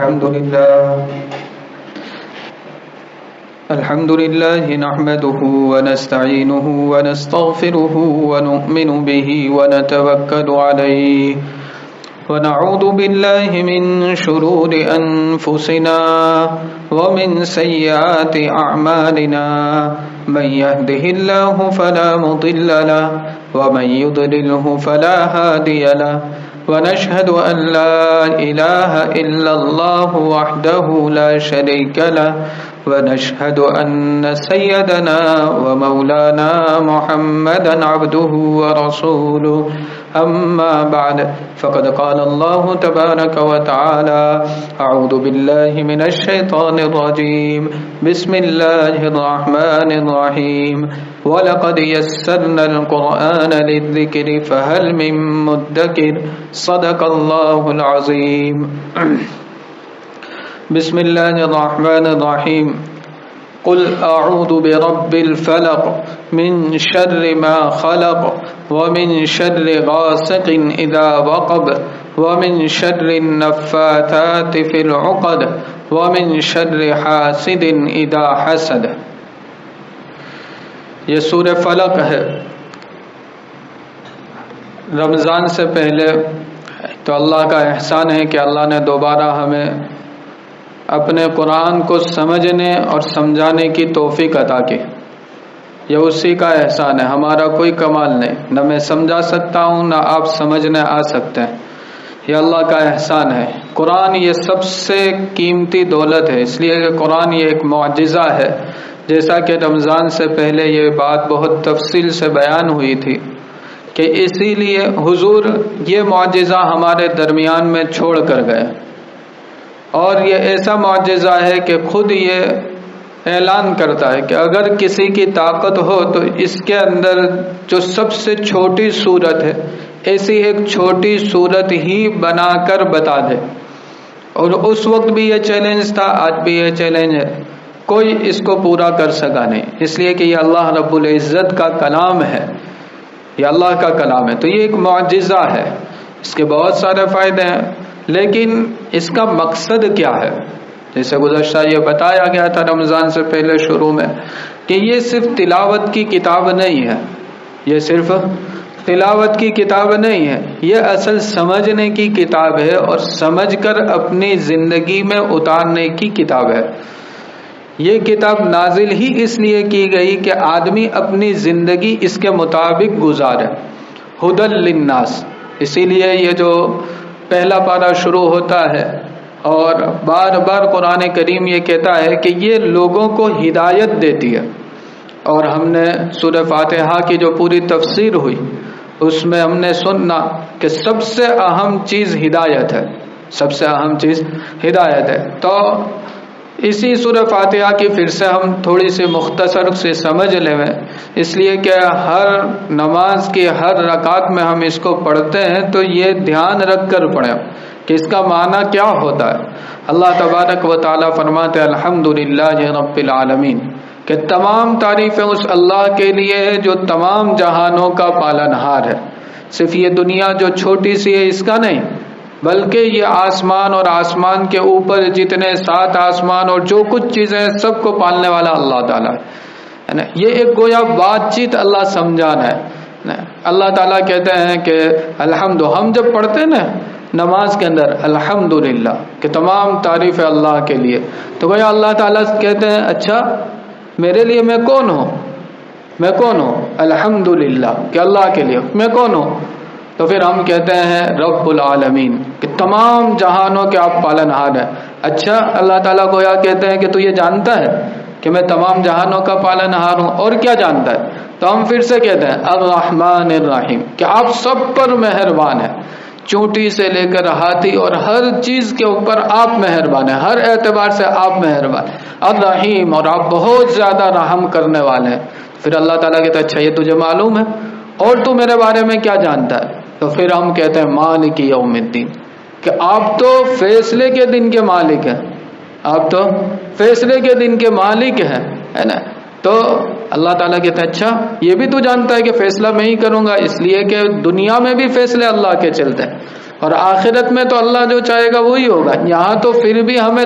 الحمد لله نحمده ونستعينه ونستغفره ونؤمن به ونتوكل عليه ونعوذ بالله من شرور أنفسنا ومن سيئات أعمالنا من يهده الله فلا مضل له ومن يضلله فلا هادي له ونشهد أن لا إله إلا الله وحده لا شريك له ونشهد أن سيدنا ومولانا محمدا عبده ورسوله أما بعد فقد قال الله تبارك وتعالى أعوذ بالله من الشيطان الرجيم بسم الله الرحمن الرحيم وَلَقَدْ يَسَّرْنَا الْقُرْآنَ لِلذِّكْرِ فَهَلْ مِن مُّدَّكِرٍ صدق اللہ العظیم. بسم اللہ الرحمن الرحیم. قل اعوذ برب الفلق من شر ما خلق ومن شر غاسق اذا وقب ومن شر النفاثات في العقد ومن شر حاسد اذا حسد. یہ سورہ فلق ہے. رمضان سے پہلے تو اللہ کا احسان ہے کہ اللہ نے دوبارہ ہمیں اپنے قرآن کو سمجھنے اور سمجھانے کی توفیق عطا کی. یہ اسی کا احسان ہے, ہمارا کوئی کمال نہیں. نہ میں سمجھا سکتا ہوں نہ آپ سمجھنے آ سکتے ہیں. یہ اللہ کا احسان ہے. قرآن یہ سب سے قیمتی دولت ہے, اس لیے کہ قرآن یہ ایک معجزہ ہے. جیسا کہ رمضان سے پہلے یہ بات بہت تفصیل سے بیان ہوئی تھی کہ اسی لیے حضور یہ معجزہ ہمارے درمیان میں چھوڑ کر گئے, اور یہ ایسا معجزہ ہے کہ خود یہ اعلان کرتا ہے کہ اگر کسی کی طاقت ہو تو اس کے اندر جو سب سے چھوٹی صورت ہے ایسی ایک چھوٹی صورت ہی بنا کر بتا دے. اور اس وقت بھی یہ چیلنج تھا, آج بھی یہ چیلنج ہے. کوئی اس کو پورا کر سکا نہیں, اس لیے کہ یہ اللہ رب العزت کا کلام ہے, یہ اللہ کا کلام ہے. تو یہ ایک معجزہ ہے, اس کے بہت سارے فائدے ہیں, لیکن اس کا مقصد کیا ہے؟ جیسے گزشتہ یہ بتایا گیا تھا رمضان سے پہلے شروع میں کہ یہ صرف تلاوت کی کتاب نہیں ہے, یہ صرف تلاوت کی کتاب نہیں ہے, یہ اصل سمجھنے کی کتاب ہے اور سمجھ کر اپنی زندگی میں اتارنے کی کتاب ہے. یہ کتاب نازل ہی اس لیے کی گئی کہ آدمی اپنی زندگی اس کے مطابق گزارے. ہدی للناس, اسی لیے یہ جو پہلا پارہ شروع ہوتا ہے اور بار بار قرآن کریم یہ کہتا ہے کہ یہ لوگوں کو ہدایت دیتی ہے. اور ہم نے سورہ فاتحہ کی جو پوری تفسیر ہوئی اس میں ہم نے سننا کہ سب سے اہم چیز ہدایت ہے, سب سے اہم چیز ہدایت ہے. تو اسی سورہ فاتحہ کی پھر سے ہم تھوڑی سی مختصر سے سمجھ لیں, اس لیے کہ ہر نماز کی ہر رکعت میں ہم اس کو پڑھتے ہیں تو یہ دھیان رکھ کر پڑھیں کہ اس کا معنی کیا ہوتا ہے. اللہ تبارک و تعالیٰ فرماتے ہیں الحمدللہ رب العالمین, کہ تمام تعریفیں اس اللہ کے لیے ہے جو تمام جہانوں کا پالنہار ہے. صرف یہ دنیا جو چھوٹی سی ہے اس کا نہیں, بلکہ یہ آسمان اور آسمان کے اوپر جتنے 7 آسمان اور جو کچھ چیزیں ہیں سب کو پالنے والا اللہ تعالیٰ ہے نا. یہ ایک گویا بات چیت اللہ سمجھانا ہے. اللہ تعالیٰ کہتے ہیں کہ الحمد, ہم جب پڑھتے ہیں نا نماز کے اندر الحمدللہ کہ تمام تعریف ہے اللہ کے لیے, تو گویا اللہ تعالیٰ کہتے ہیں اچھا میرے لیے میں کون ہوں, میں کون ہوں؟ الحمدللہ کہ اللہ کے لیے میں کون ہوں. تو پھر ہم کہتے ہیں رب العالمین کہ تمام جہانوں کے آپ پالنہار ہیں. اچھا اللہ تعالیٰ کو یا کہتے ہیں کہ تو یہ جانتا ہے کہ میں تمام جہانوں کا پالنہار ہوں, اور کیا جانتا ہے؟ تو ہم پھر سے کہتے ہیں الرحمن الرحیم کہ آپ سب پر مہربان ہیں, چونٹی سے لے کر ہاتھی اور ہر چیز کے اوپر آپ مہربان ہیں, ہر اعتبار سے آپ مہربان ہیں. الرحیم, اور آپ بہت زیادہ رحم کرنے والے ہیں. پھر اللہ تعالیٰ کہتا ہے اچھا یہ تجھے معلوم ہے, اور تو میرے بارے میں کیا جانتا ہے؟ تو پھر ہم کہتے ہیں مالک یوم الدین کہ آپ تو فیصلے کے دن کے مالک ہیں, آپ تو فیصلے کے دن کے مالک ہیں, ہے نا. تو اللہ تعالیٰ کہتا ہے اچھا یہ بھی تو جانتا ہے کہ فیصلہ میں ہی کروں گا, اس لیے کہ دنیا میں بھی فیصلے اللہ کے چلتے ہیں. اور آخرت میں تو اللہ جو چاہے گا وہی ہوگا. یہاں تو پھر بھی ہمیں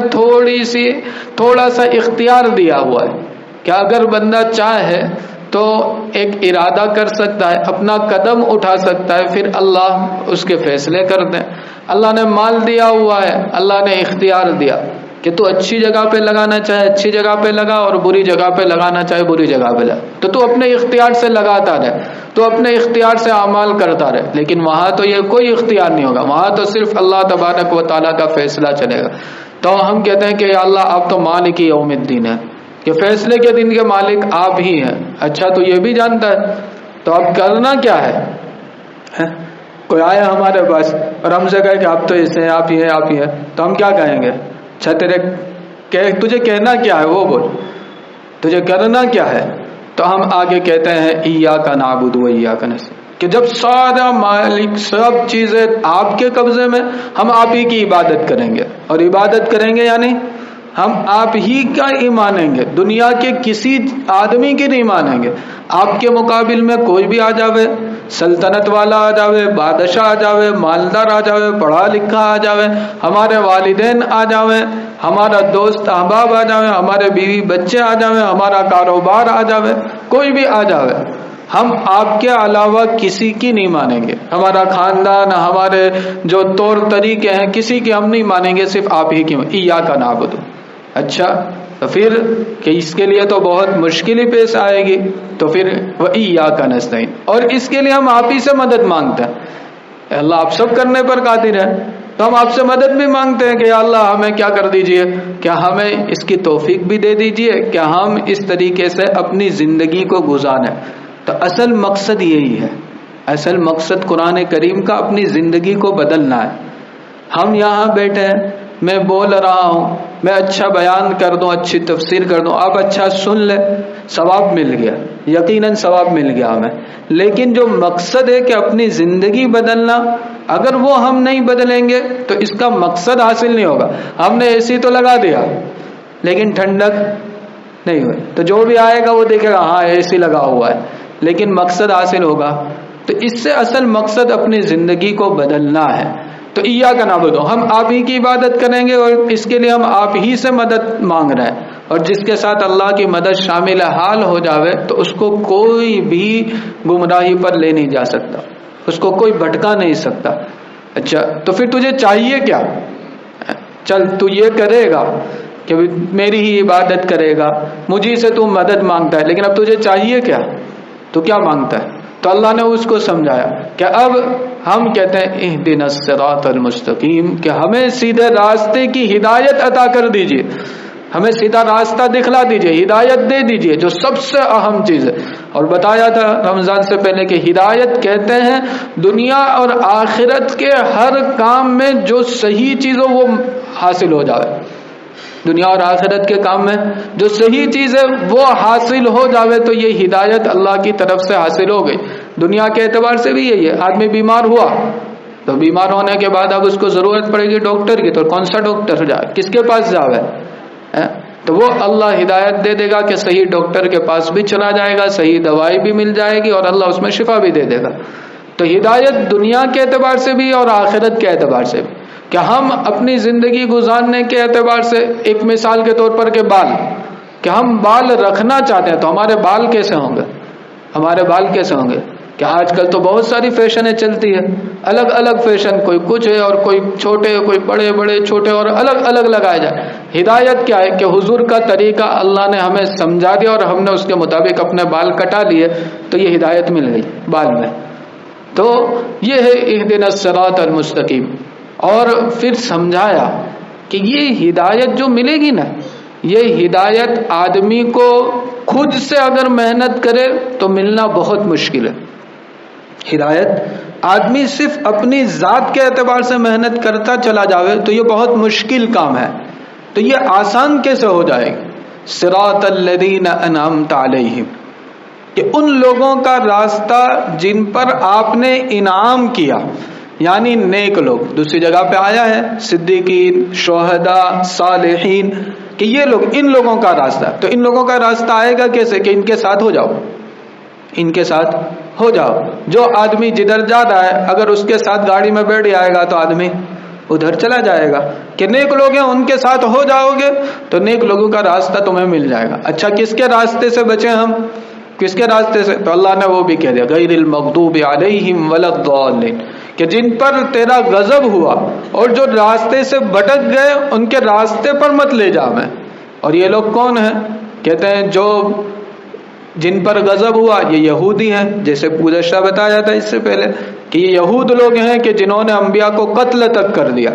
تھوڑا سا اختیار دیا ہوا ہے کہ اگر بندہ چاہے تو ایک ارادہ کر سکتا ہے، اپنا قدم اٹھا سکتا ہے، پھر اللہ اس کے فیصلے کرتے ہیں. اللہ نے مال دیا ہوا ہے، اللہ نے اختیار دیا کہ تو اچھی جگہ پہ لگانا چاہے اچھی جگہ پہ لگا، اور بری جگہ پہ لگانا چاہے بری جگہ پہ لگا. تو اپنے اختیار سے لگاتا رہے، تو اپنے اختیار سے اعمال کرتا رہے. لیکن وہاں تو یہ کوئی اختیار نہیں ہوگا، وہاں تو صرف اللہ تبارک و تعالیٰ کا فیصلہ چلے گا. تو ہم کہتے ہیں کہ یا اللہ آپ تو مالک یوم الدین ہے، کہ فیصلے کے دن کے مالک آپ ہی ہیں. اچھا تو یہ بھی جانتا ہے، تو اب کرنا کیا ہے؟ کوئی آیا ہمارے پاس اور ہم سے کہے کہ آپ تو ایسے ہیں، آپ ہی ہیں آپ ہی ہیں، تو ہم کیا کہیں گے؟ اچھا تجھے کہنا کیا ہے وہ بول، تجھے کرنا کیا ہے؟ تو ہم آگے کہتے ہیں ایاک نعبد و ایاک نستعین، کہ جب سارا مالک سب چیزیں آپ کے قبضے میں، ہم آپ ہی کی عبادت کریں گے. اور عبادت کریں گے یعنی ہم آپ ہی کا ہی مانیں گے، دنیا کے کسی آدمی کی نہیں مانیں گے. آپ کے مقابل میں کوئی بھی آ جاوے، سلطنت والا آ جاوے، بادشاہ آ جاوے، مالدار آ جاوے، پڑھا لکھا آ جاوے، ہمارے والدین آ جاوے، ہمارا دوست احباب آ جاوے، ہمارے بیوی بچے آ جاوے، ہمارا کاروبار آ جاوے، کوئی بھی آ جاوے، ہم آپ کے علاوہ کسی کی نہیں مانیں گے. ہمارا خاندان، ہمارے جو طور طریقے ہیں، کسی کے ہم نہیں مانیں گے، صرف آپ ہی کی. ایاک نعبد. اچھا تو پھر کہ اس کے لیے تو بہت مشکل ہی پیش آئے گی، تو پھر وَإِيَّاكَ نَسْتَعِينُ، اور اس کے لیے ہم آپ ہی سے مدد مانگتے ہیں. اللہ آپ سب کرنے پر قادر ہے، تو ہم آپ سے مدد بھی مانگتے ہیں کہ یا اللہ ہمیں کیا کر دیجئے، کیا ہمیں اس کی توفیق بھی دے دیجئے، کیا ہم اس طریقے سے اپنی زندگی کو گزاریں. تو اصل مقصد یہی ہے، اصل مقصد قرآن کریم کا اپنی زندگی کو بدلنا ہے. ہم یہاں بیٹھے ہیں، میں بول رہا ہوں، میں اچھا بیان کر دوں، اچھی تفسیر کر دوں، آپ اچھا سن لیں، ثواب مل گیا، یقیناً ثواب مل گیا ہمیں. لیکن جو مقصد ہے کہ اپنی زندگی بدلنا، اگر وہ ہم نہیں بدلیں گے تو اس کا مقصد حاصل نہیں ہوگا. ہم نے اے سی تو لگا دیا لیکن ٹھنڈک نہیں ہوئی، تو جو بھی آئے گا وہ دیکھے گا ہاں اے سی لگا ہوا ہے، لیکن مقصد حاصل ہوگا. تو اس سے اصل مقصد اپنی زندگی کو بدلنا ہے. تو ایاک نعبد، ہم آپ ہی کی عبادت کریں گے، اور اس کے لیے ہم آپ ہی سے مدد مانگ رہے ہیں. اور جس کے ساتھ اللہ کی مدد شامل حال ہو جاوے تو اس کو کوئی بھی گمراہی پر لے نہیں جا سکتا، اس کو کوئی بھٹکا نہیں سکتا. اچھا تو پھر تجھے چاہیے کیا؟ چل تو یہ کرے گا کہ میری ہی عبادت کرے گا، مجھے سے تو مدد مانگتا ہے، لیکن اب تجھے چاہیے کیا؟ تو کیا مانگتا ہے؟ تو اللہ نے اس کو سمجھایا کہ اب ہم کہتے ہیں اہدنا الصراط المستقیم، کہ ہمیں سیدھے راستے کی ہدایت عطا کر دیجئے، ہمیں سیدھا راستہ دکھلا دیجئے، ہدایت دے دیجئے، جو سب سے اہم چیز ہے. اور بتایا تھا رمضان سے پہلے کہ ہدایت کہتے ہیں دنیا اور آخرت کے ہر کام میں جو صحیح چیز ہو وہ حاصل ہو جائے. دنیا اور آخرت کے کام میں جو صحیح چیز ہے وہ حاصل ہو جاوے تو یہ ہدایت اللہ کی طرف سے حاصل ہو گئی. دنیا کے اعتبار سے بھی یہی ہے، آدمی بیمار ہوا تو بیمار ہونے کے بعد اب اس کو ضرورت پڑے گی ڈاکٹر کی، تو کون سا ڈاکٹر جائے، کس کے پاس جاوے؟ تو وہ اللہ ہدایت دے دے گا کہ صحیح ڈاکٹر کے پاس بھی چلا جائے گا، صحیح دوائی بھی مل جائے گی، اور اللہ اس میں شفا بھی دے دے گا. تو ہدایت دنیا کے اعتبار سے بھی اور آخرت کے اعتبار سے بھی، کہ ہم اپنی زندگی گزارنے کے اعتبار سے، ایک مثال کے طور پر کہ بال، کہ ہم بال رکھنا چاہتے ہیں تو ہمارے بال کیسے ہوں گے؟ ہمارے بال کیسے ہوں گے؟ کہ آج کل تو بہت ساری فیشنیں چلتی ہے، الگ الگ فیشن، کوئی کچھ ہے اور کوئی چھوٹے، کوئی بڑے بڑے چھوٹے، اور الگ الگ لگائے جائے. ہدایت کیا ہے کہ حضور کا طریقہ اللہ نے ہمیں سمجھا دیا اور ہم نے اس کے مطابق اپنے بال کٹا لیے، تو یہ ہدایت مل گئی بال میں. تو یہ ہے اہدنا الصراط المستقیم. اور پھر سمجھایا کہ یہ ہدایت جو ملے گی نا، یہ ہدایت آدمی کو خود سے اگر محنت کرے تو ملنا بہت مشکل ہے. ہدایت آدمی صرف اپنی ذات کے اعتبار سے محنت کرتا چلا جاوے تو یہ بہت مشکل کام ہے. تو یہ آسان کیسے ہو جائے گی؟ صراط الذین انعمت علیہم، کہ ان لوگوں کا راستہ جن پر آپ نے انعام کیا، یعنی نیک لوگ. دوسری جگہ پہ آیا ہے صدیقین، شہداء، صالحین، کہ یہ لوگ، ان لوگوں کا راستہ. تو ان لوگوں کا راستہ آئے گا کیسے؟ کہ ان کے ساتھ ہو جاؤ، ان کے ساتھ ہو جاؤ. جو آدمی جدھر جا رہا ہے اگر اس کے ساتھ گاڑی میں بیٹھ جائے گا تو آدمی ادھر چلا جائے گا. کہ نیک لوگ ہیں ان کے ساتھ ہو جاؤ گے تو نیک لوگوں کا راستہ تمہیں مل جائے گا. اچھا کس کے راستے سے بچیں ہم؟ کس کے راستے سے؟ تو اللہ نے وہ بھی کہہ دیا غیر المغضوب علیہم ولا الضالین، کہ جن پر تیرا غضب ہوا اور جو راستے سے بھٹک گئے ان کے راستے پر مت لے جا میں. اور یہ لوگ کون ہیں؟ کہتے ہیں جو جن پر غضب ہوا یہ یہودی ہیں، جیسے گزشتہ بتایا تھا اس سے پہلے کہ یہ یہود لوگ ہیں کہ جنہوں نے انبیاء کو قتل تک کر دیا،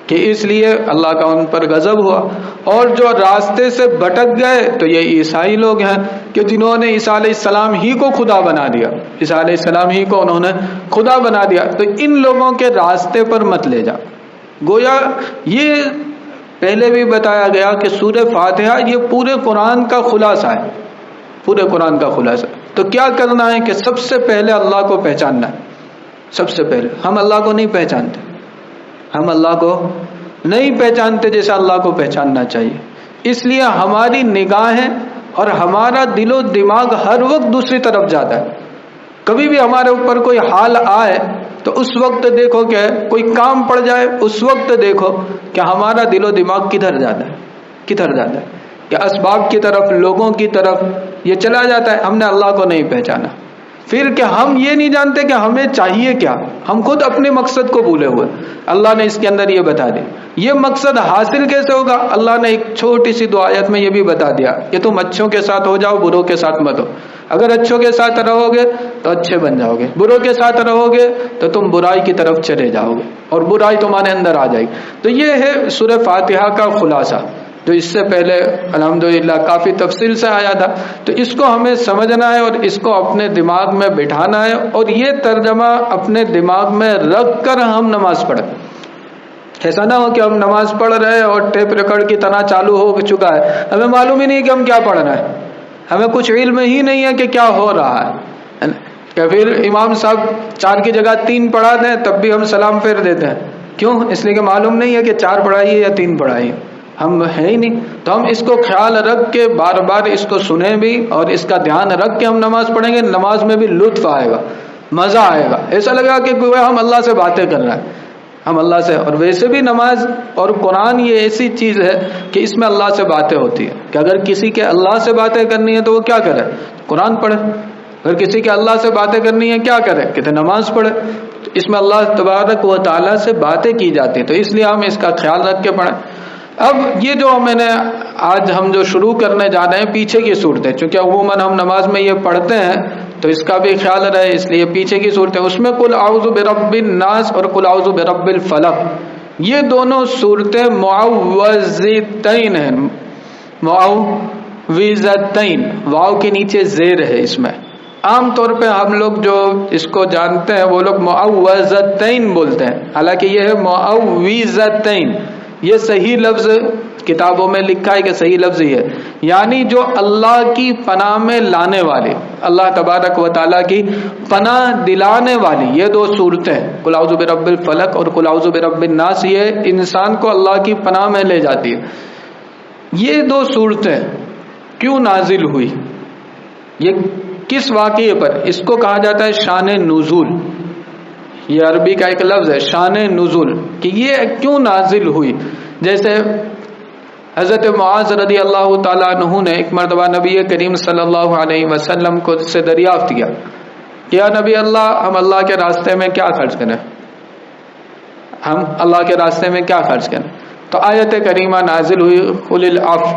کہ اس لیے اللہ کا ان پر غضب ہوا. اور جو راستے سے بھٹک گئے تو یہ عیسائی لوگ ہیں کہ جنہوں نے عیسیٰ علیہ السلام ہی کو خدا بنا دیا، عیسیٰ علیہ السلام ہی کو انہوں نے خدا بنا دیا. تو ان لوگوں کے راستے پر مت لے جا. گویا یہ پہلے بھی بتایا گیا کہ سورہ فاتحہ یہ پورے قرآن کا خلاصہ ہے، پورے قرآن کا خلاصہ. تو کیا کرنا ہے کہ سب سے پہلے اللہ کو پہچاننا ہے. سب سے پہلے ہم اللہ کو نہیں پہچانتے، ہم اللہ کو نہیں پہچانتے جیسا اللہ کو پہچاننا چاہیے. اس لیے ہماری نگاہیں اور ہمارا دل و دماغ ہر وقت دوسری طرف جاتا ہے. کبھی بھی ہمارے اوپر کوئی حال آئے تو اس وقت دیکھو کہ کوئی کام پڑ جائے، اس وقت دیکھو کہ ہمارا دل و دماغ کدھر جاتا ہے، کدھر جاتا ہے، کہ اسباب کی طرف، لوگوں کی طرف یہ چلا جاتا ہے. ہم نے اللہ کو نہیں پہچانا. پھر کہ ہم یہ نہیں جانتے کہ ہمیں چاہیے کیا، ہم خود اپنے مقصد کو بھولے ہوئے. اللہ نے اس کے اندر یہ بتا دیا. یہ مقصد حاصل کیسے ہوگا؟ اللہ نے ایک چھوٹی سی دو آیت میں یہ بھی بتا دیا کہ تم اچھوں کے ساتھ ہو جاؤ، بروں کے ساتھ مت ہو. اگر اچھوں کے ساتھ رہو گے تو اچھے بن جاؤ گے، بروں کے ساتھ رہو گے تو تم برائی کی طرف چلے جاؤ گے اور برائی تمہارے اندر آ جائے گی. تو یہ ہے سورہ فاتحہ کا خلاصہ، جو اس سے پہلے الحمدللہ کافی تفصیل سے آیا تھا. تو اس کو ہمیں سمجھنا ہے اور اس کو اپنے دماغ میں بٹھانا ہے اور یہ ترجمہ اپنے دماغ میں رکھ کر ہم نماز پڑھیں. ایسا نہ ہو کہ ہم نماز پڑھ رہے اور ٹیپ ریکارڈ کی طرح چالو ہو چکا ہے، ہمیں معلوم ہی نہیں کہ ہم کیا پڑھ رہے ہیں، ہمیں کچھ علم ہی نہیں ہے کہ کیا ہو رہا ہے. کہ پھر امام صاحب 4 کی جگہ 3 پڑھا دیں تب بھی ہم سلام پھیر دیتے ہیں. کیوں؟ اس لیے کہ معلوم نہیں ہے کہ 4 پڑھائیے یا 3 پڑھائیے، ہم ہے ہی نہیں. تو ہم اس کو خیال رکھ کے بار بار اس کو سنیں بھی اور اس کا دھیان رکھ کے ہم نماز پڑھیں گے. نماز میں بھی لطف آئے گا، مزہ آئے گا، ایسا لگے گا کہ ہم اللہ سے باتیں کر رہے ہیں، ہم اللہ سے. اور ویسے بھی نماز اور قرآن یہ ایسی چیز ہے کہ اس میں اللہ سے باتیں ہوتی ہے کہ اگر کسی کے اللہ سے باتیں کرنی ہے تو وہ کیا کرے؟ قرآن پڑھے. اگر کسی کے اللہ سے باتیں کرنی ہے کیا کرے؟ کہتے نماز پڑھے. اس میں اللہ تبارک و تعالیٰ سے باتیں کی جاتی ہیں، تو اس لیے ہم اس کا خیال رکھ کے پڑھیں. اب یہ جو میں نے آج ہم جو شروع کرنے جا رہے ہیں پیچھے کی صورتیں، چونکہ عموماً ہم نماز میں یہ پڑھتے ہیں تو اس کا بھی خیال رہے، اس لیے پیچھے کی صورتیں اس میں قل اعوذ برب الناس اور قل اعوذ برب الفلق، یہ دونوں صورتیں معوذتین ہیں. معوذتین، واو کے نیچے زیر ہے. اس میں عام طور پہ ہم لوگ جو اس کو جانتے ہیں وہ لوگ معوذتین بولتے ہیں، حالانکہ یہ ہے معوذتین. یہ صحیح لفظ کتابوں میں لکھا ہے کہ صحیح لفظ ہی ہے، یعنی جو اللہ کی پناہ میں لانے والی، اللہ تبارک و تعالیٰ کی پناہ دلانے والی یہ 2 صورتیں قل اعوذ برب الفلق اور قل اعوذ برب الناس، یہ انسان کو اللہ کی پناہ میں لے جاتی ہے. یہ 2 صورتیں کیوں نازل ہوئی؟ یہ کس واقعے پر؟ اس کو کہا جاتا ہے شان نزول. یہ عربی کا ایک لفظ ہے شان نزول، کہ یہ کیوں نازل ہوئی. جیسے حضرت معاذ رضی اللہ تعالیٰ عنہ نے ایک مرتبہ نبی کریم صلی اللہ علیہ وسلم کو سے دریافت کیا کہ یا نبی اللہ، ہم اللہ کے راستے میں کیا خرچ کریں، ہم اللہ کے راستے میں کیا خرچ کریں؟ تو آیت کریمہ نازل ہوئی قل العفو،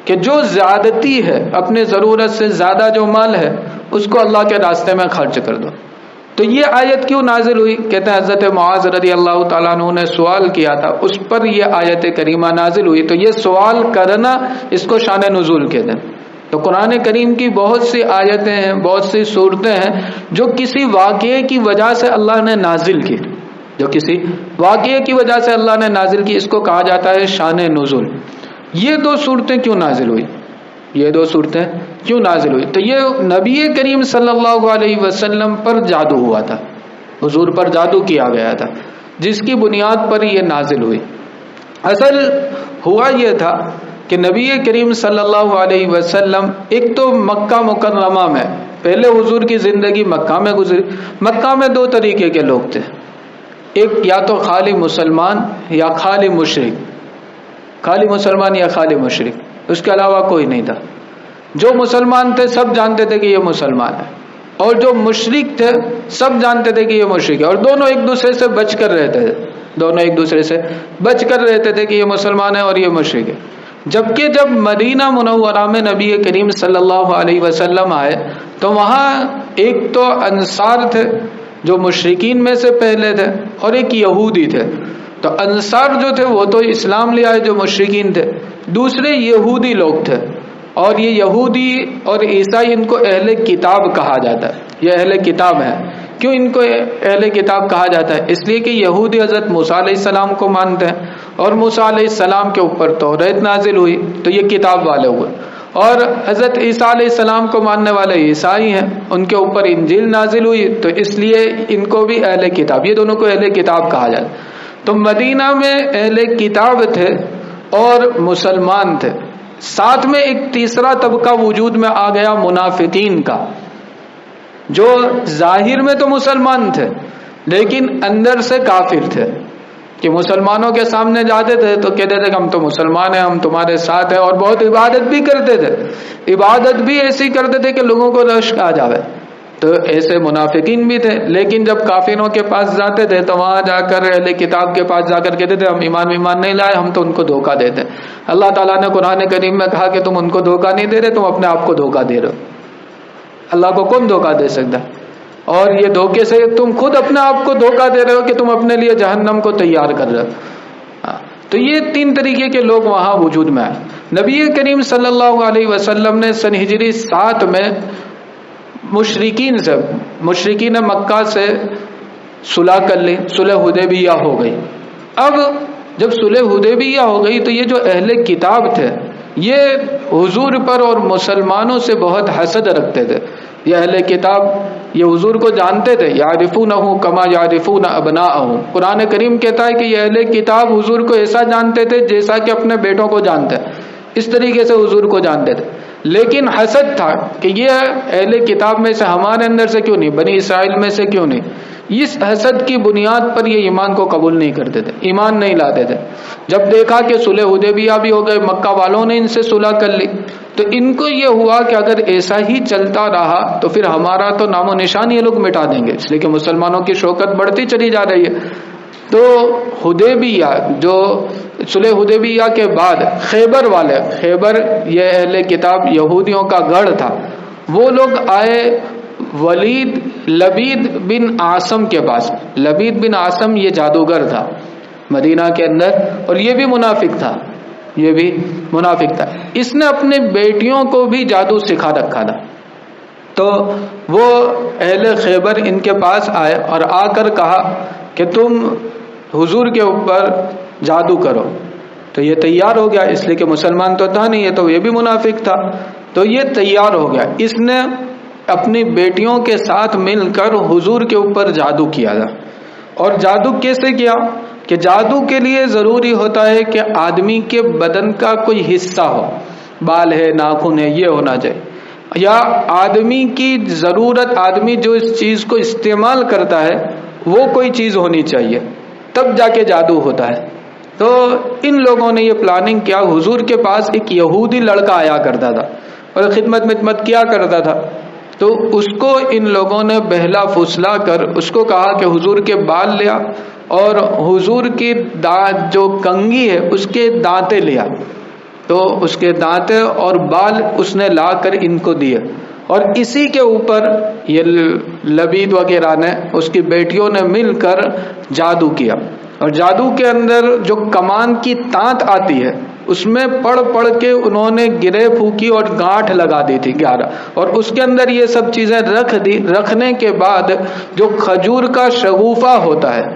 کہ جو زیادتی ہے، اپنے ضرورت سے زیادہ جو مال ہے اس کو اللہ کے راستے میں خرچ کر دو. تو یہ آیت کیوں نازل ہوئی؟ کہتے ہیں حضرت معاذ رضی اللہ تعالیٰ عنہ نے سوال کیا تھا، اس پر یہ آیت کریمہ نازل ہوئی. تو یہ سوال کرنا اس کو شان نزول کہتے ہیں. تو قرآن کریم کی بہت سی آیتیں ہیں، بہت سی صورتیں ہیں جو کسی واقعے کی وجہ سے اللہ نے نازل کی، جو کسی واقعے کی وجہ سے اللہ نے نازل کی، اس کو کہا جاتا ہے شان نزول. یہ 2 صورتیں کیوں نازل ہوئی؟ یہ 2 صورتیں کیوں نازل ہوئی؟ تو یہ نبی کریم صلی اللہ علیہ وسلم پر جادو ہوا تھا، حضور پر جادو کیا گیا تھا، جس کی بنیاد پر یہ نازل ہوئی. اصل ہوا یہ تھا کہ نبی کریم صلی اللہ علیہ وسلم ایک تو مکہ مکرمہ میں پہلے حضور کی زندگی مکہ میں گزری. مکہ میں دو طریقے کے لوگ تھے، ایک یا تو خالی مسلمان یا خالی مشرک، خالی مسلمان یا خالی مشرک، اس کے علاوہ کوئی نہیں تھا. جو مسلمان تھے سب جانتے تھے کہ یہ مسلمان ہے، اور جو مشرک تھے سب جانتے تھے کہ یہ مشرک ہے، اور دونوں ایک دوسرے سے بچ کر رہتے تھے، دونوں ایک دوسرے سے بچ کر رہتے تھے کہ یہ مسلمان ہے اور یہ مشرک ہے. جبکہ جب مدینہ منورہ میں نبی کریم صلی اللہ علیہ وسلم آئے تو وہاں ایک تو انصار تھے جو مشرکین میں سے پہلے تھے، اور ایک یہودی تھے. تو انصار جو تھے وہ تو اسلام لے آئے جو مشرکین تھے، دوسرے یہودی لوگ تھے، اور یہ یہودی اور عیسائی ان کو اہل کتاب کہا جاتا ہے. یہ اہل کتاب ہے. کیوں ان کو اہل کتاب کہا جاتا ہے؟ اس لیے کہ یہودی حضرت موسیٰ علیہ السلام کو مانتے ہیں، اور موسیٰ علیہ السلام کے اوپر توریت نازل ہوئی تو یہ کتاب والے ہوئے، اور حضرت عیسیٰ علیہ السلام کو ماننے والے عیسائی ہیں، ان کے اوپر انجیل نازل ہوئی تو اس لیے ان کو بھی اہل کتاب، یہ دونوں کو اہل کتاب کہا جاتا ہے. تو مدینہ میں اہل کتاب تھے اور مسلمان تھے، ساتھ میں ایک تیسرا طبقہ وجود میں آ گیا منافقین کا، جو ظاہر میں تو مسلمان تھے لیکن اندر سے کافر تھے، کہ مسلمانوں کے سامنے جاتے تھے تو کہتے تھے کہ ہم تو مسلمان ہیں، ہم تمہارے ساتھ ہیں، اور بہت عبادت بھی کرتے تھے، عبادت بھی ایسی کرتے تھے کہ لوگوں کو رشک آ جاوے. تو ایسے منافقین بھی تھے، لیکن جب کافروں کے پاس جاتے تھے تو وہاں جا کر اہل کتاب کے پاس جا کر کہتے تھے ہم ایمان نہیں لائے، ہم تو ان کو دھوکہ دیتے. اللہ تعالیٰ نے قرآن کریم میں کہا کہ تم ان کو دھوکہ نہیں دے رہے، تم اپنے آپ کو دھوکہ دے رہے ہو. اللہ کو کون دھوکہ دے سکتا؟ اور یہ دھوکے سے تم خود اپنے آپ کو دھوکہ دے رہے ہو کہ تم اپنے لیے جہنم کو تیار کر رہے ہو. تو یہ تین طریقے کے لوگ وہاں وجود میں آئے. نبی کریم صلی اللہ علیہ وسلم نے سن ہجری 7 میں مشرکین مکہ سے صلح کر لی، صلح حدیبیہ ہو گئی. اب جب صلح حدیبیہ ہو گئی تو یہ جو اہل کتاب تھے یہ حضور پر اور مسلمانوں سے بہت حسد رکھتے تھے. یہ اہل کتاب یہ حضور کو جانتے تھے، یعرفونہ کما یعرفون ابناءہم. قرآن کریم کہتا ہے کہ یہ اہل کتاب حضور کو ایسا جانتے تھے جیسا کہ اپنے بیٹوں کو جانتے ہیں، اس طریقے سے حضور کو جانتے تھے. لیکن حسد تھا کہ یہ اہل کتاب میں سے ہمارے اندر سے کیوں نہیں، بنی اسرائیل میں سے کیوں نہیں. اس حسد کی بنیاد پر یہ ایمان کو قبول نہیں کرتے تھے، ایمان نہیں لاتے تھے. جب دیکھا کہ صلح حدیبیہ بھی ہو گئے، مکہ والوں نے ان سے صلح کر لی، تو ان کو یہ ہوا کہ اگر ایسا ہی چلتا رہا تو پھر ہمارا تو نام و نشان یہ لوگ مٹا دیں گے، اس لیے کہ مسلمانوں کی شوکت بڑھتی چلی جا رہی ہے. تو حدیبیہ جو صلح حدیبیہ کے بعد خیبر والے، خیبر یہ اہل کتاب یہودیوں کا گڑھ تھا، وہ لوگ آئے لبید بن عاصم کے پاس. لبید بن عاصم یہ جادوگر تھا مدینہ کے اندر، اور یہ بھی منافق تھا، یہ بھی منافق تھا. اس نے اپنے بیٹیوں کو بھی جادو سکھا رکھا تھا. تو وہ اہل خیبر ان کے پاس آئے اور آ کر کہا کہ تم حضور کے اوپر جادو کرو. تو یہ تیار ہو گیا، اس لیے کہ مسلمان تو تھا نہیں، یہ تو یہ بھی منافق تھا. تو یہ تیار ہو گیا، اس نے اپنی بیٹیوں کے ساتھ مل کر حضور کے اوپر جادو کیا تھا. اور جادو کیسے کیا کہ جادو کے لیے ضروری ہوتا ہے کہ آدمی کے بدن کا کوئی حصہ ہو، بال ہے، ناخن ہے، یہ ہونا چاہیے، یا آدمی کی ضرورت، آدمی جو اس چیز کو استعمال کرتا ہے وہ کوئی چیز ہونی چاہیے، تب جا کے جادو ہوتا ہے. تو ان لوگوں نے یہ پلاننگ کیا. حضور کے پاس ایک یہودی لڑکا آیا کرتا تھا اور خدمت کیا کرتا تھا. تو اس کو ان لوگوں نے بہلا پھسلا کر اس کو کہا کہ حضور کے بال لیا، اور حضور کی جو کنگھی ہے اس کے دانتے لیا. تو اس کے دانتے اور بال اس نے لا کر ان کو دیے، اور اسی کے اوپر یہ لبید وغیرہ نے، اس کی بیٹیوں نے مل کر جادو کیا. اور جادو کے اندر جو کمان کی تانت آتی ہے اس میں پڑھ کے انہوں نے گرے پھونکی اور گانٹھ لگا دی تھی 11، اور اس کے اندر یہ سب چیزیں رکھ دی. رکھنے کے بعد جو کھجور کا شگوفہ ہوتا ہے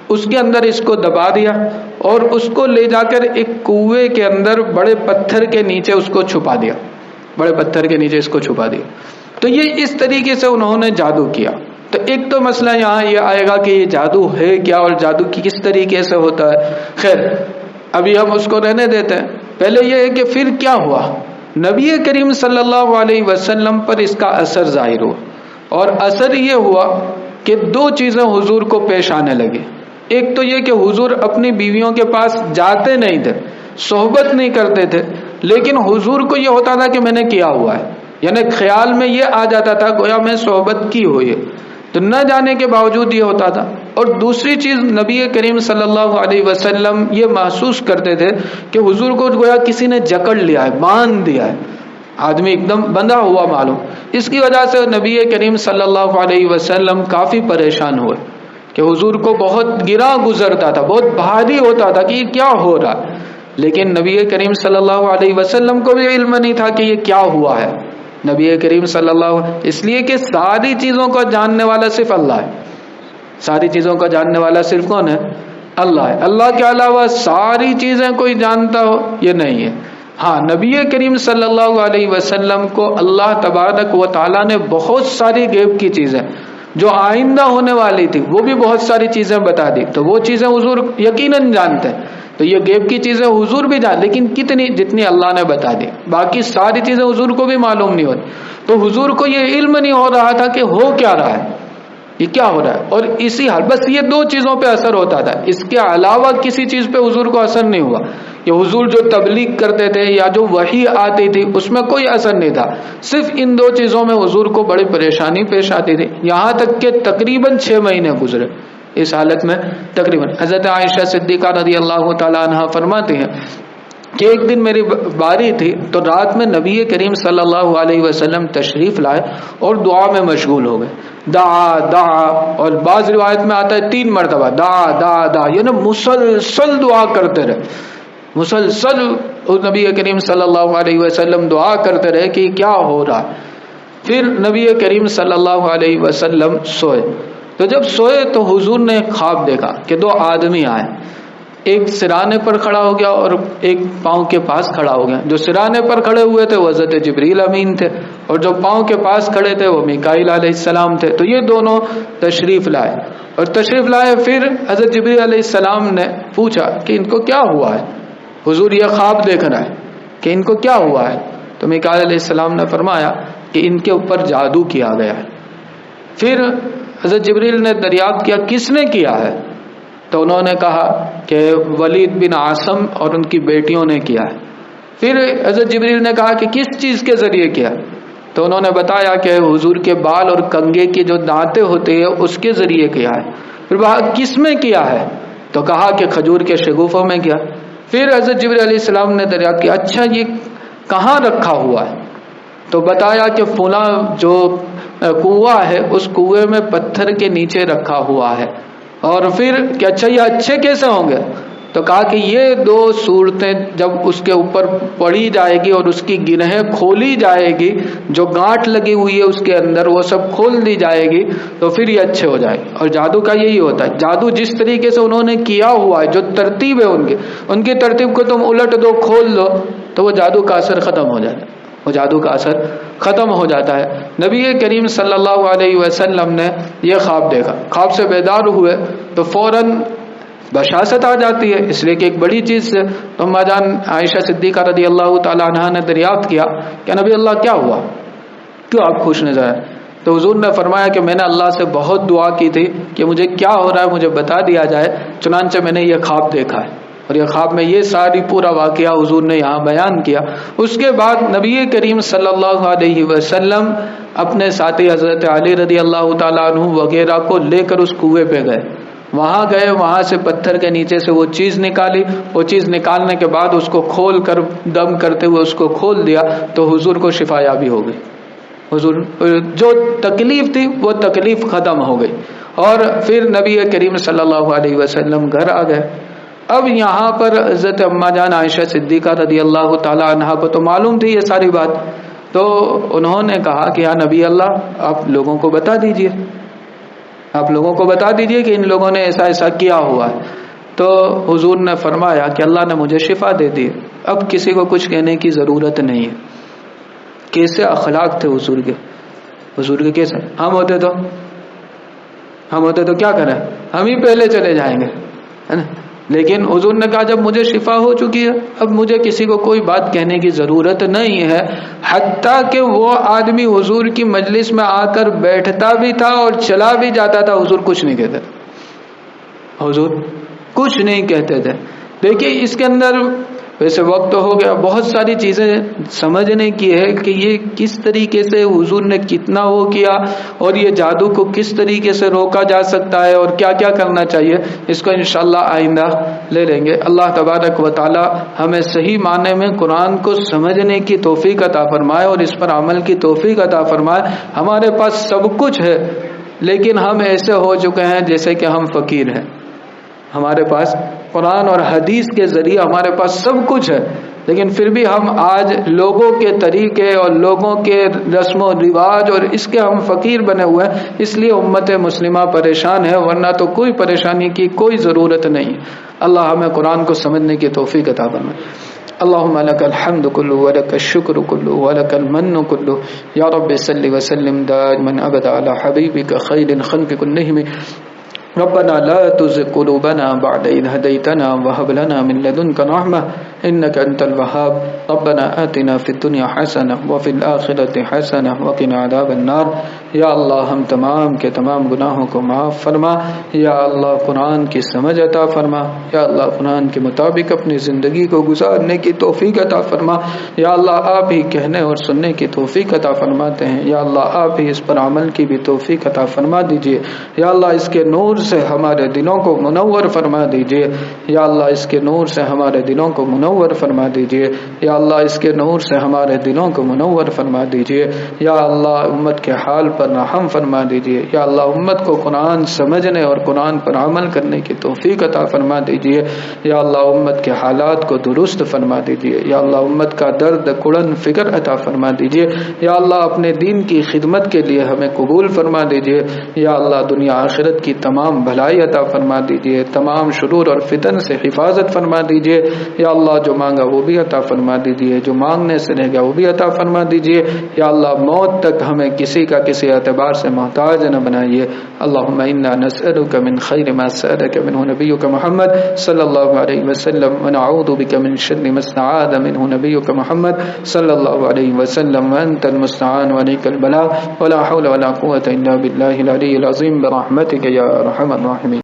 اس کے اندر اس کو دبا دیا، اور اس کو لے جا کر ایک کنویں کے اندر بڑے پتھر کے نیچے اس کو چھپا دیا، بڑے پتھر کے نیچے اس کو چھپا دیا. تو یہ اس طریقے سے انہوں نے جادو کیا. تو ایک تو مسئلہ یہاں یہ آئے گا کہ یہ جادو ہے کیا اور جادو کی کس طریقے سے ہوتا ہے. خیر ابھی ہم اس کو رہنے دیتے ہیں. پہلے یہ ہے کہ پھر کیا ہوا. نبی کریم صلی اللہ علیہ وسلم پر اس کا اثر ظاہر ہوا. اور اثر یہ ہوا کہ دو چیزیں حضور کو پیش آنے لگی. ایک تو یہ کہ حضور اپنی بیویوں کے پاس جاتے نہیں تھے, صحبت نہیں کرتے تھے, لیکن حضور کو یہ ہوتا تھا کہ میں نے کیا ہوا ہے, یعنی خیال میں یہ آ جاتا تھا گویا میں صحبت کی ہوئی ہے, تو نہ جانے کے باوجود یہ ہوتا تھا. اور دوسری چیز نبی کریم صلی اللہ علیہ وسلم یہ محسوس کرتے تھے کہ حضور کو گویا کسی نے جکڑ لیا ہے, باندھ دیا ہے, آدمی ایک دم بندھا ہوا معلوم. اس کی وجہ سے نبی کریم صلی اللہ علیہ وسلم کافی پریشان ہوئے کہ حضور کو بہت گرا گزرتا تھا, بہت بھاری ہوتا تھا کہ یہ کیا ہو رہا ہے. لیکن نبی کریم صلی اللہ علیہ وسلم کو بھی علم نہیں تھا کہ یہ کیا ہوا ہے. نبی کریم صلی اللہ, اس لیے کہ ساری چیزوں کو جاننے والا صرف اللہ ہے. ساری چیزوں کا جاننے والا صرف کون ہے؟ اللہ ہے. اللہ کے علاوہ ساری چیزیں کوئی جانتا ہو یہ نہیں ہے. ہاں, نبی کریم صلی اللہ علیہ وسلم کو اللہ تبارک و تعالیٰ نے بہت ساری غیب کی چیزیں جو آئندہ ہونے والی تھی وہ بھی بہت ساری چیزیں بتا دی, تو وہ چیزیں حضور یقیناً جانتے ہیں. تو یہ غیب کی چیزیں حضور بھی جان, لیکن کتنی, جتنی اللہ نے بتا دی. باقی ساری چیزیں حضور کو بھی معلوم نہیں ہوتی. تو حضور کو یہ علم نہیں ہو رہا تھا کہ ہو کیا رہا ہے, یہ کیا ہو رہا ہے. اور اسی حال بس یہ دو چیزوں پہ اثر ہوتا تھا, اس کے علاوہ کسی چیز پہ حضور کو اثر نہیں ہوا. کہ حضور جو تبلیغ کرتے تھے یا جو وحی آتی تھی اس میں کوئی اثر نہیں تھا. صرف ان دو چیزوں میں حضور کو بڑی پریشانی پیش آتی تھی, یہاں تک کہ تقریباً 6 مہینے گزرے اس حالت میں. تقریباً حضرت عائشہ صدیقہ رضی اللہ تعالیٰ عنہا فرماتی ہیں کہ ایک دن میری باری تھی تو رات میں نبی کریم صلی اللہ علیہ وسلم تشریف لائے اور دعا میں مشغول ہو گئے. دعا, اور بعض روایت میں آتا ہے 3 مرتبہ دعا, یعنی مسلسل دعا کرتے رہے. مسلسل نبی کریم صلی اللہ علیہ وسلم دعا کرتے رہے کہ کیا ہو رہا. پھر نبی کریم صلی اللہ علیہ وسلم سوئے. تو جب سوئے تو حضور نے خواب دیکھا کہ 2 آدمی آئے, ایک سرانے پر کھڑا ہو گیا اور ایک پاؤں کے پاس کھڑا ہو گیا. جو سرانے پر کھڑے ہوئے تھے وہ حضرت جبریل امین تھے, اور جو پاؤں کے پاس کھڑے تھے وہ میکائیل علیہ السلام تھے. تو یہ دونوں تشریف لائے, اور تشریف لائے پھر حضرت جبریل علیہ السلام نے پوچھا کہ ان کو کیا ہوا ہے, حضور یہ خواب دیکھ رہا ہے کہ ان کو کیا ہوا ہے. تو میکائیل علیہ السلام نے فرمایا کہ ان کے اوپر جادو کیا گیا ہے. پھر حضرت جبریل نے دریافت کیا کس نے کیا ہے, تو انہوں نے کہا کہ ولید بن عاصم اور ان کی بیٹیوں نے کیا ہے. پھر حضرت جبریل نے کہا کہ کس چیز کے ذریعے کیا, تو انہوں نے بتایا کہ حضور کے بال اور کنگھے کی جو دانتیں ہوتے ہیں اس کے ذریعے کیا ہے. پھر کس میں کیا ہے, تو کہا کہ کھجور کے شگوفوں میں کیا. پھر حضرت جبریل علیہ السلام نے دریافت کیا اچھا یہ کہاں رکھا ہوا ہے, تو بتایا کہ فلاں جو کنواں ہے اس کنویں میں پتھر کے نیچے رکھا ہوا ہے. اور پھر کہ اچھا یہ اچھے کیسے ہوں گے, تو کہا کہ یہ 2 صورتیں جب اس کے اوپر پڑی جائے گی اور اس کی گرہیں کھولی جائے گی, جو گانٹھ لگی ہوئی ہے اس کے اندر وہ سب کھول دی جائے گی, تو پھر یہ اچھے ہو جائے گی. اور جادو کا یہی ہوتا ہے, جادو جس طریقے سے انہوں نے کیا ہوا ہے, جو ترتیب ہے ان کی ترتیب کو تم الٹ دو, کھول دو, تو وہ جادو کا اثر ختم ہو جاتا ہے, وہ جادو کا اثر ختم ہو جاتا ہے. نبی کریم صلی اللہ علیہ وسلم نے یہ خواب دیکھا, خواب سے بیدار ہوئے تو فوراً بشاست آ جاتی ہے, اس لیے کہ ایک بڑی چیز سے. تو اما جان عائشہ صدیقہ رضی اللہ تعالیٰ عنہا نے دریافت کیا کہ نبی اللہ کیا ہوا, کیوں آپ خوش نظر آئے. تو حضور نے فرمایا کہ میں نے اللہ سے بہت دعا کی تھی کہ مجھے کیا ہو رہا ہے مجھے بتا دیا جائے, چنانچہ میں نے یہ خواب دیکھا ہے. اور یہ خواب میں یہ ساری پورا واقعہ حضور نے یہاں بیان کیا. اس کے بعد نبی کریم صلی اللہ علیہ وسلم اپنے ساتھی حضرت علی رضی اللہ تعالیٰ عنہ وغیرہ کو لے کر اس کنویں پہ گئے. وہاں گئے, وہاں سے پتھر کے نیچے سے وہ چیز نکالی. وہ چیز نکالنے کے بعد اس کو کھول کر دم کرتے ہوئے اس کو کھول دیا, تو حضور کو شفا یابی ہو گئی. حضور جو تکلیف تھی وہ تکلیف ختم ہو گئی. اور پھر نبی کریم صلی اللہ علیہ وسلم گھر آ گئے. اب یہاں پر حضرت اما جان عائشہ صدیقہ رضی اللہ تعالی عنہا کو تو معلوم تھی یہ ساری بات, تو انہوں نے کہا کہ یا نبی اللہ آپ لوگوں کو بتا دیجئے, آپ لوگوں کو بتا دیجئے کہ ان لوگوں نے ایسا ایسا کیا ہوا ہے. تو حضور نے فرمایا کہ اللہ نے مجھے شفا دے دی, اب کسی کو کچھ کہنے کی ضرورت نہیں ہے. کیسے اخلاق تھے حضور کے, حضور کے کیسے. ہم ہوتے تو کیا کریں, ہم ہی پہلے چلے جائیں گے, ہے نا. لیکن حضور نے کہا جب مجھے شفا ہو چکی ہے اب مجھے کسی کو کوئی بات کہنے کی ضرورت نہیں ہے. حتیٰ کہ وہ آدمی حضور کی مجلس میں آ کر بیٹھتا بھی تھا اور چلا بھی جاتا تھا، حضور کچھ نہیں کہتے تھے، حضور کچھ نہیں کہتے تھے. دیکھیے اس کے اندر ویسے وقت ہو گیا، بہت ساری چیزیں سمجھنے کی ہے کہ یہ کس طریقے سے حضور نے کتنا وہ کیا اور یہ جادو کو کس طریقے سے روکا جا سکتا ہے اور کیا کیا کرنا چاہیے. اس کو انشاءاللہ آئندہ لے لیں گے. اللہ تبارک و تعالی ہمیں صحیح معنی میں قرآن کو سمجھنے کی توفیق عطا فرمائے اور اس پر عمل کی توفیق عطا فرمائے. ہمارے پاس سب کچھ ہے لیکن ہم ایسے ہو چکے ہیں جیسے کہ ہم فقیر ہیں. ہمارے پاس قرآن اور حدیث کے ذریعے ہمارے پاس سب کچھ ہے لیکن پھر بھی ہم آج لوگوں کے طریقے اور لوگوں کے رسم و رواج اور اس کے ہم فقیر بنے ہوئے ہیں. اس لیے امت مسلمہ پریشان ہے، ورنہ تو کوئی پریشانی کی کوئی ضرورت نہیں. اللہ ہمیں قرآن کو سمجھنے کی توفیق عطا فرمائے. اللهم لك الحمد كله ولك الشكر كله ولك المن كله يا رب صل وسلم دائما ابدا على حبيبك خير الخلق كلهم. ربنا لا تزغ قلوبنا بعد إذ هديتنا وهب لنا من لدنك رحمة إنك أنت الوهاب. ربنا آتنا في الدنيا حسنة وفي الآخرة حسنة وقنا عذاب النار. یا اللہ ہم تمام کے تمام گناہوں کو معاف فرما. یا اللہ قرآن کی سمجھ عطا فرما. یا اللہ قرآن کے مطابق اپنی زندگی کو گزارنے کی توفیق عطا فرما. یا اللہ آپ ہی کہنے اور سننے کی توفیق عطا فرماتے ہیں. یا اللہ آپ ہی اس پر عمل کی بھی توفیق عطا فرما دیجیے. یا اللہ اس کے نور سے ہمارے دلوں کو منور فرما دیجیے. یا اللہ اس کے نور سے ہمارے دلوں کو منور فرما دیجیے. یا اللہ اس کے نور سے ہمارے دلوں کو منور فرما دیجیے. یا اللہ امت کے حال پر رحم فرما دیجیے. یا اللہ امت کو قرآن سمجھنے اور قرآن پر عمل کرنے کی توفیق عطا فرما دیجیے. یا اللہ امت کے حالات کو درست فرما دیجیے. یا اللہ امت کا درد کڑن فکر عطا فرما دیجیے. یا اللہ اپنے دین کی خدمت کے لیے ہمیں قبول فرما دیجیے. یا اللہ دنیا آخرت کی تمام بھلائی عطا فرما دیجیے. تمام شرور اور فتن سے حفاظت فرما دیجیے. یا اللہ جو مانگا وہ بھی عطا فرما دیجیے، جو مانگنے سے رہ گیا وہ بھی عطا فرما دیجیے. یا اللہ موت تک ہمیں کسی کا کسی اعتبار سے محتاج نہ بنائیے. اللہم انا نسألک من خیر ما سألک منہ نبیک محمد صلی اللہ علیہ وسلم ونعوذ بک من شر ما استعاذ منہ نبیک محمد صلی اللہ علیہ وسلم وانت المستعان وعلیک البلاغ ولا حول ولا قوة الا باللہ العلی العظیم برحمتک یا ارحم الراحمین.